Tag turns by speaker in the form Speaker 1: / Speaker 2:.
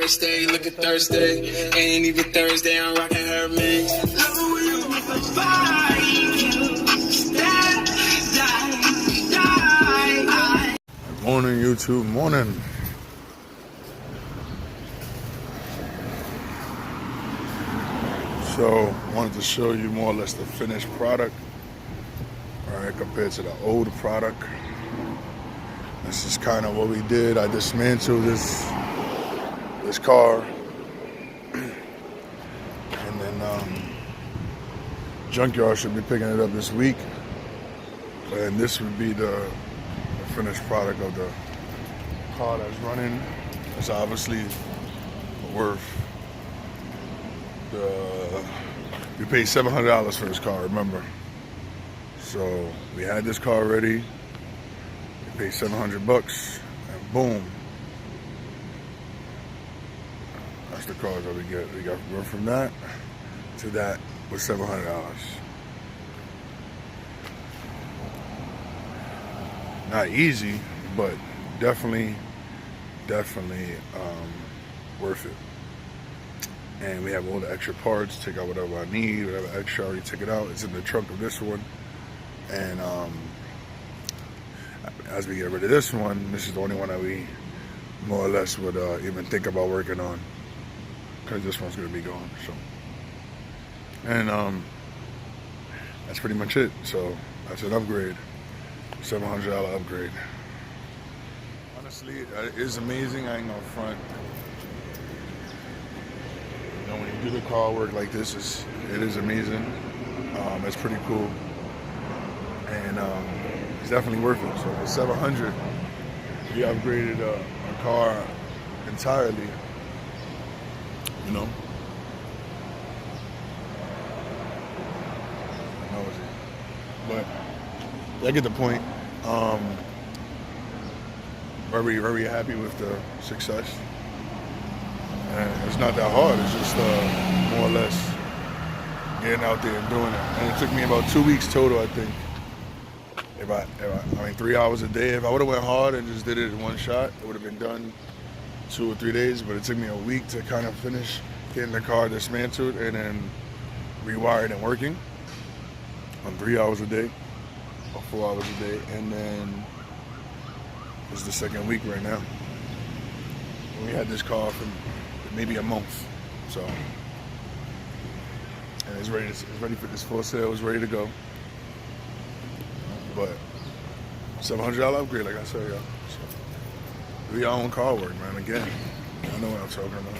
Speaker 1: Thursday, look at Thursday. Ain't even Thursday, I'm rocking her mix.
Speaker 2: Morning, YouTube. Morning. So, wanted to show you more or less the finished product, all right, compared to the old product. This is kind of what we did. I dismantled this car, and then junkyard should be picking it up this week. And this would be the finished product of the car that's running. It's obviously worth we paid $700 for this car, remember? So we had this car ready. We paid $700, and boom, that's the car that we get. We got to go from that to that with $700. Not easy, but definitely worth it. And we have all the extra parts. Take out whatever I need, whatever extra I already took it out. It's in the trunk of this one. And as we get rid of this one, this is the only one that we more or less would even think about working on, because this one's gonna be gone. So, and that's pretty much it. So that's an upgrade, $700 upgrade. Honestly, it is amazing. I ain't gonna front. You know, when you do the car work like this, it is amazing. It's pretty cool, and it's definitely worth it. So for $700, we upgraded a car entirely. You know, but I get the point. Very happy with the success. And it's not that hard. It's just more or less getting out there and doing it. And it took me about 2 weeks total, I think. I mean, 3 hours a day. If I would have went hard and just did it in one shot, it would have been done 2 or 3 days. But it took me a week to kind of finish getting the car dismantled and then rewired and working on 3 hours a day or 4 hours a day. And then it's the second week right now. We had this car for maybe a month, so, and it's ready for this full sale. It's ready to go. But $700 upgrade, like I said, y'all. So, do your own car work, man. Again, I know what I'm talking about.